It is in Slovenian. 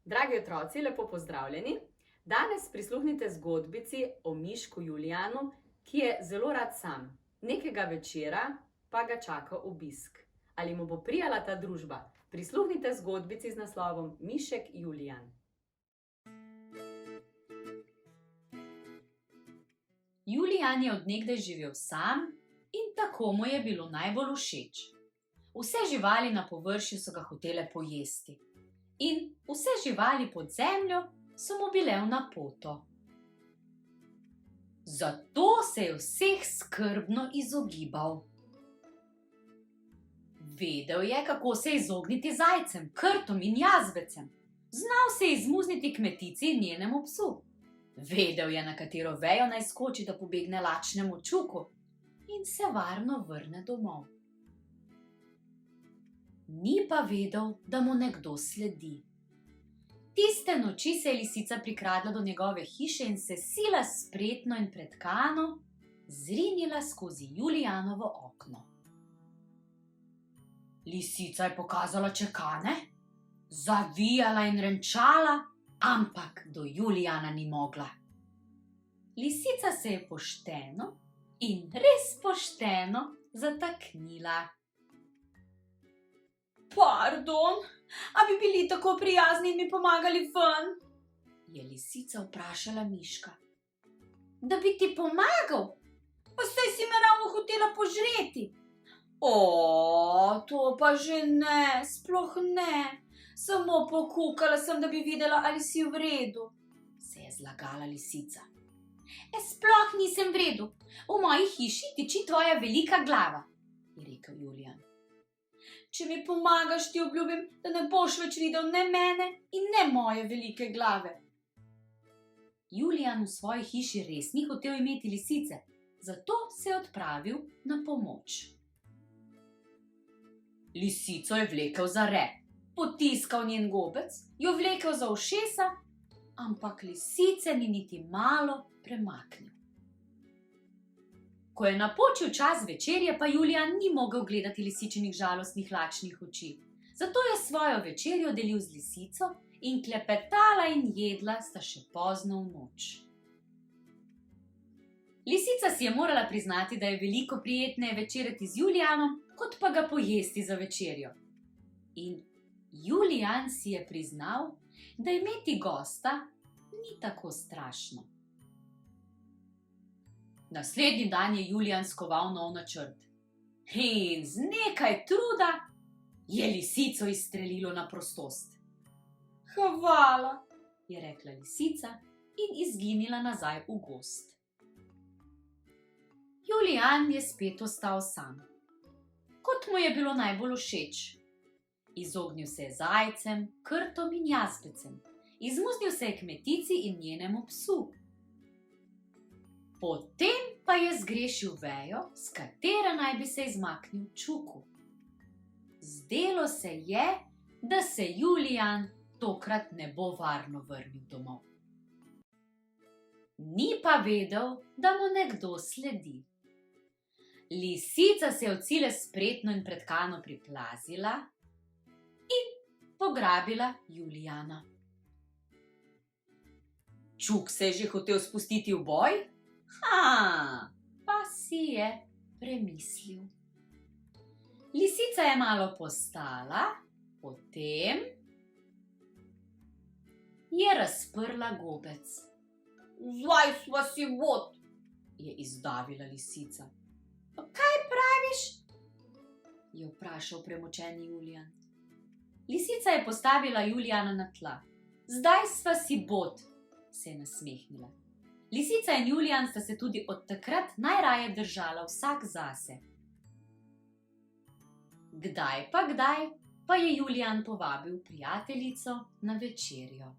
Dragi otroci, lepo pozdravljeni. Danes prisluhnite zgodbici o mišku Julijanu, ki je zelo rad sam. Nekega večera pa ga čaka obisk. Ali mu bo prijala ta družba? Prisluhnite zgodbici z naslovom Mišek Julijan. Julijan je od nekdaj živel sam in tako mu je bilo najbolj všeč. Vse živali na površju so ga hotele pojesti. In vse živali pod zemljo so mu bile v napoto. Zato se je vseh skrbno izogibal. Vedel je, kako se izogniti zajcem, krtom in jazbecem. Znal se je izmuzniti kmetici in njenemu psu. Vedel je, na katero vejo naj skoči, da pobegne lačnemu čuku in se varno vrne domov. Ni pa vedel, da mu nekdo sledi. Tiste noči se je lisica prikradla do njegove hiše in se sila spretno in pretkano zrinila skozi Julijanovo okno. Lisica je pokazala čekane, zavijala in renčala, ampak do Julijana ni mogla. Lisica se je pošteno in res pošteno zataknila. Pardon, a bi bili tako prijazni in mi pomagali ven? Je lisica vprašala miška. Da bi ti pomagal? Pa saj si me ravno hotela požreti. To pa že ne, sploh ne. Samo pokukala sem, da bi videla, ali si v redu, se je zlagala lisica. Sploh nisem v redu. V moji hiši tiči tvoja velika glava, je rekel Julijan. Če mi pomagaš, ti obljubim, da ne boš več videl ne mene in ne moje velike glave. Julijan v svoji hiši res ni hotel imeti lisice, zato se je odpravil na pomoč. Lisico je vlekel za rep, potiskal njen gobec, jo vlekel za ušesa, ampak lisice ni niti malo premaknil. Ko je napočil čas večerje, pa Julijan ni mogel gledati lisičinih žalostnih lačnih oči. Zato je svojo večerjo delil z lisico in klepetala in jedla sta še pozno v noč. Lisica si je morala priznati, da je veliko prijetneje večerjati z Julijanom, kot pa ga pojesti za večerjo. In Julijan si je priznal, da imeti gosta ni tako strašno. Naslednji dan je Julijan skoval nov načrt. In z nekaj truda je lisico izstrelilo na prostost. Hvala, je rekla lisica in izginila nazaj v gozd. Julijan je spet ostal sam. Kot mu je bilo najbolj všeč. Izognil se je zajcem, krtom in jazbecem. Izmuznil se je kmetici in njenemu psu. Potem pa je zgrešil vejo, s katero naj bi se izmaknil čuku. Zdelo se je, da se Julijan tokrat ne bo varno vrnil domov. Ni pa vedel, da mu nekdo sledi. Lisica se je od sile spretno in pretkano priplazila in pograbila Julijana. Čuk se je že hotel spustiti v boj? Pa si je premislil. Lisica je malo postala, potem je razprla gobec. Zdaj sva si vod, je izdavila lisica. Kaj praviš? Je vprašal premočeni Julijan. Lisica je postavila Julijana na tla. Zdaj sva si bod, se je nasmehnila. Lisica in Julijan sta se tudi od takrat najraje držala vsak zase. Kdaj pa je Julijan povabil prijateljico na večerjo.